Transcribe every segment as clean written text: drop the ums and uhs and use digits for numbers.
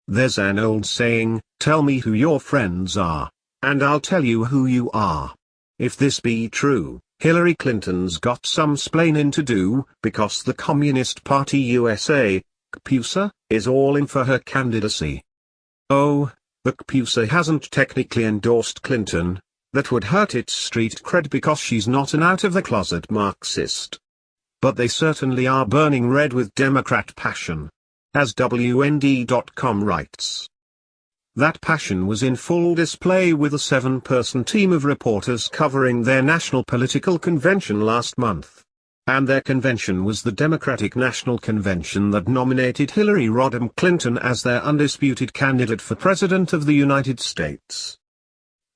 There's an old saying, tell me who your friends are, and I'll tell you who you are. If this be true, Hillary Clinton's got some splaining to do, because the Communist Party USA, CPUSA, is all in for her candidacy. Oh, the CPUSA hasn't technically endorsed Clinton. That would hurt its street cred because she's not an out-of-the-closet Marxist. But they certainly are burning red with Democrat passion. As WND.com writes, that passion was in full display with a 7-person team of reporters covering their national political convention last month. And their convention was the Democratic National Convention that nominated Hillary Rodham Clinton as their undisputed candidate for President of the United States.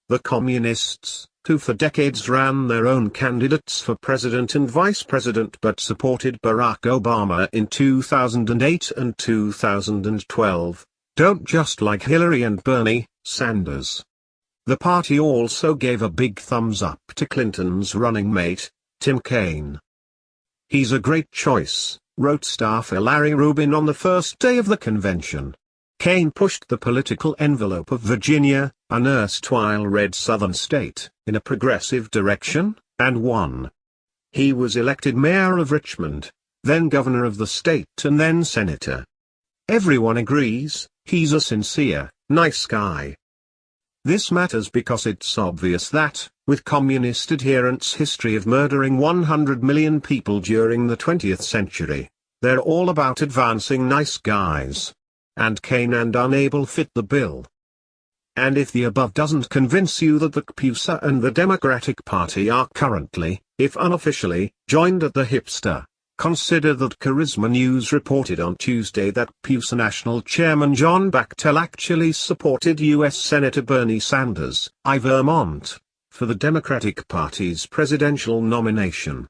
The Communists, who for decades ran their own candidates for president and vice president but supported Barack Obama in 2008 and 2012, don't just like Hillary and Bernie Sanders. The party also gave a big thumbs up to Clinton's running mate, Tim Kaine. He's a great choice, wrote staffer Larry Rubin on the first day of the convention. Kaine pushed the political envelope of Virginia, an erstwhile red southern state, in a progressive direction, and won. He was elected mayor of Richmond, then governor of the state and then senator. Everyone agrees, he's a sincere, nice guy. This matters because it's obvious that, with communist adherents' history of murdering 100 million people during the 20th century, they're all about advancing nice guys. And Kaine and unable fit the bill. And if the above doesn't convince you that the CPUSA and the Democratic Party are currently, if unofficially, joined at the hipster, consider that Charisma News reported on Tuesday that CPUSA National Chairman John Bachtel actually supported U.S. Senator Bernie Sanders, I Vermont, for the Democratic Party's presidential nomination.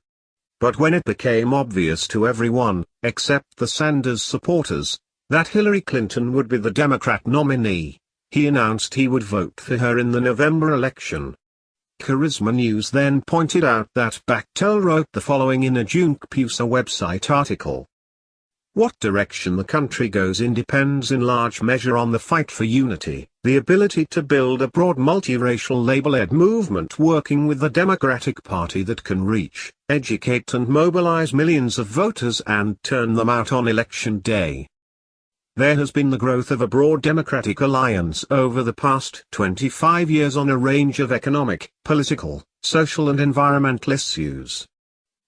But when it became obvious to everyone, except the Sanders supporters, that Hillary Clinton would be the Democrat nominee, he announced he would vote for her in the November election. Charisma News then pointed out that Bachtel wrote the following in a June CPUSA website article. What direction the country goes in depends in large measure on the fight for unity, the ability to build a broad multiracial labor-led movement working with the Democratic Party that can reach, educate and mobilize millions of voters and turn them out on election day. There has been the growth of a broad Democratic alliance over the past 25 years on a range of economic, political, social and environmental issues.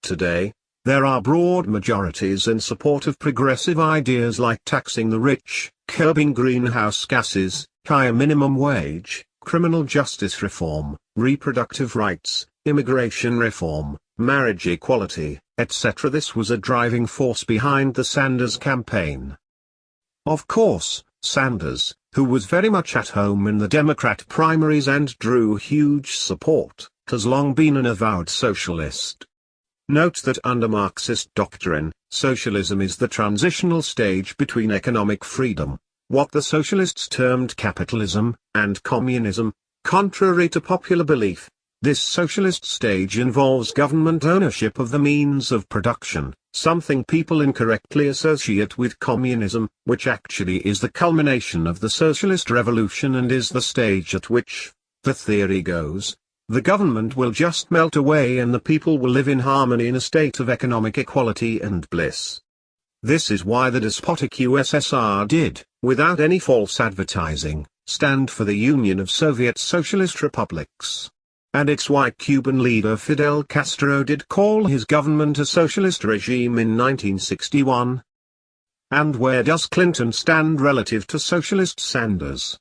Today, there are broad majorities in support of progressive ideas like taxing the rich, curbing greenhouse gases, higher minimum wage, criminal justice reform, reproductive rights, immigration reform, marriage equality, etc. This was a driving force behind the Sanders campaign. Of course, Sanders, who was very much at home in the Democrat primaries and drew huge support, has long been an avowed socialist. Note that under Marxist doctrine, socialism is the transitional stage between economic freedom, what the socialists termed capitalism, and communism. Contrary to popular belief, this socialist stage involves government ownership of the means of production, something people incorrectly associate with communism, which actually is the culmination of the socialist revolution and is the stage at which, the theory goes, the government will just melt away and the people will live in harmony in a state of economic equality and bliss. This is why the despotic USSR did, without any false advertising, stand for the Union of Soviet Socialist Republics. And it's why Cuban leader Fidel Castro did call his government a socialist regime in 1961. And where does Clinton stand relative to socialist Sanders?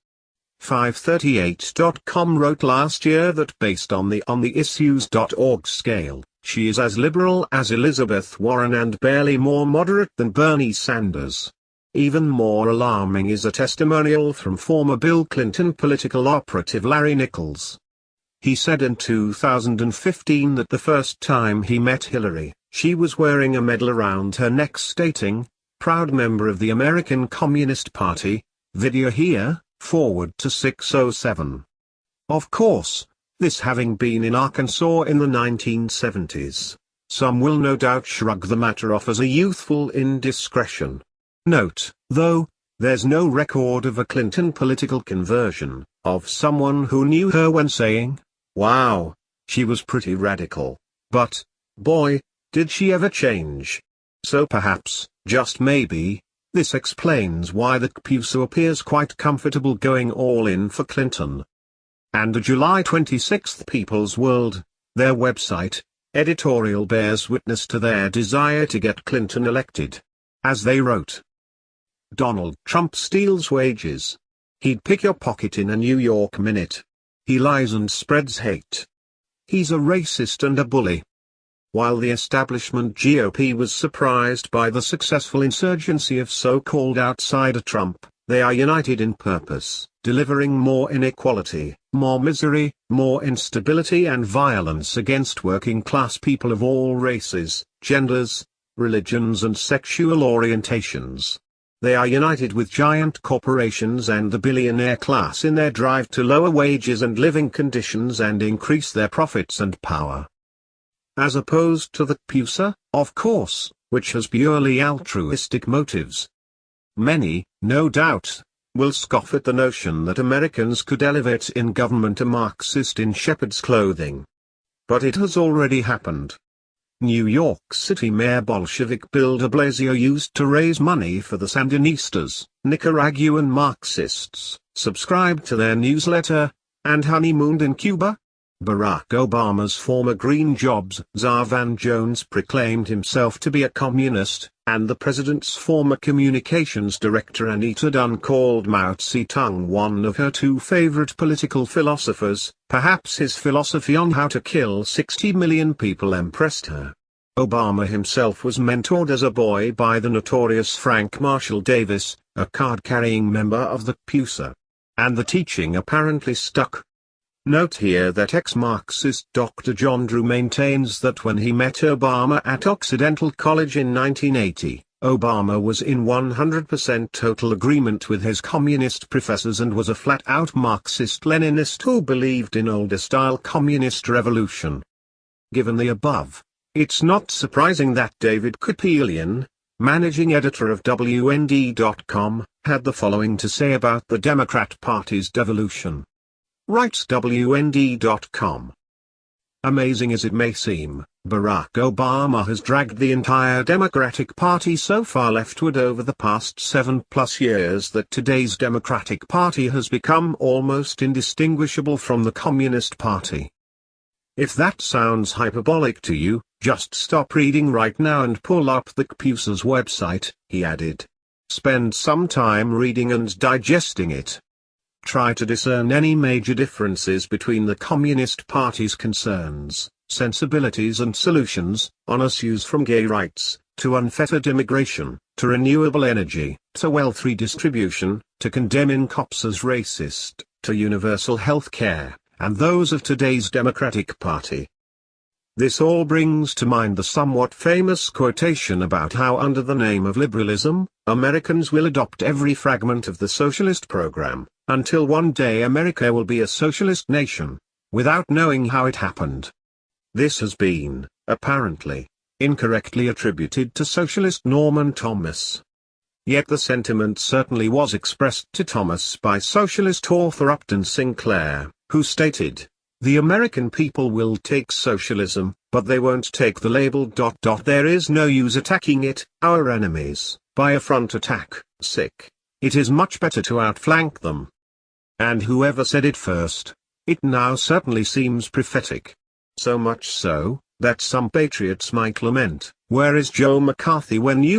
538.com wrote last year that based on the issues.org scale, she is as liberal as Elizabeth Warren and barely more moderate than Bernie Sanders. Even more alarming is a testimonial from former Bill Clinton political operative Larry Nichols. He said in 2015 that the first time he met Hillary, she was wearing a medal around her neck stating, "Proud member of the American Communist Party." Video here, forward to 607. Of course, this having been in Arkansas in the 1970s, some will no doubt shrug the matter off as a youthful indiscretion. Note, though, There's no record of a Clinton political conversion, of someone who knew her when saying, "Wow, she was pretty radical. But, boy, did she ever change." So perhaps, just maybe, this explains why the CPUSA appears quite comfortable going all in for Clinton. And the July 26 People's World, their website, editorial bears witness to their desire to get Clinton elected. As they wrote, "Donald Trump steals wages. He'd pick your pocket in a New York minute. He lies and spreads hate. He's a racist and a bully." While the establishment GOP was surprised by the successful insurgency of so-called outsider Trump, they are united in purpose, delivering more inequality, more misery, more instability and violence against working-class people of all races, genders, religions and sexual orientations. They are united with giant corporations and the billionaire class in their drive to lower wages and living conditions and increase their profits and power. As opposed to the CPUSA, of course, which has purely altruistic motives. Many, no doubt, will scoff at the notion that Americans could elevate in government a Marxist in shepherd's clothing. But it has already happened. New York City Mayor Bolshevik Bill de Blasio used to raise money for the Sandinistas, Nicaraguan Marxists, subscribed to their newsletter, and honeymooned in Cuba. Barack Obama's former Green Jobs czar Van Jones proclaimed himself to be a communist, and the president's former communications director Anita Dunn called Mao Zedong one of her two favorite political philosophers. Perhaps his philosophy on how to kill 60 million people impressed her. Obama himself was mentored as a boy by the notorious Frank Marshall Davis, a card-carrying member of the CPUSA. And the teaching apparently stuck. Note here that ex-Marxist Dr. John Drew maintains that when he met Obama at Occidental College in 1980, Obama was in 100% total agreement with his communist professors and was a flat-out Marxist-Leninist who believed in older-style communist revolution. Given the above, it's not surprising that David Kupelian, managing editor of WND.com, had the following to say about the Democrat Party's devolution. Writes WND.com. Amazing as it may seem, Barack Obama has dragged the entire Democratic Party so far leftward over the past 7+ years that today's Democratic Party has become almost indistinguishable from the Communist Party. If that sounds hyperbolic to you, just stop reading right now and pull up the CPUSA's website, he added. Spend some time reading and digesting it. Try to discern any major differences between the Communist Party's concerns, sensibilities and solutions, on issues from gay rights, to unfettered immigration, to renewable energy, to wealth redistribution, to condemning cops as racist, to universal health care, and those of today's Democratic Party. This all brings to mind the somewhat famous quotation about how under the name of liberalism, Americans will adopt every fragment of the socialist program, until one day America will be a socialist nation, without knowing how it happened. This has been, apparently, incorrectly attributed to socialist Norman Thomas. Yet the sentiment certainly was expressed to Thomas by socialist author Upton Sinclair, who stated, "The American people will take socialism, but they won't take the label ... There is no use attacking it, our enemies, by a front attack, sick. It is much better to outflank them." And whoever said it first, it now certainly seems prophetic. So much so, that some patriots might lament, where is Joe McCarthy when you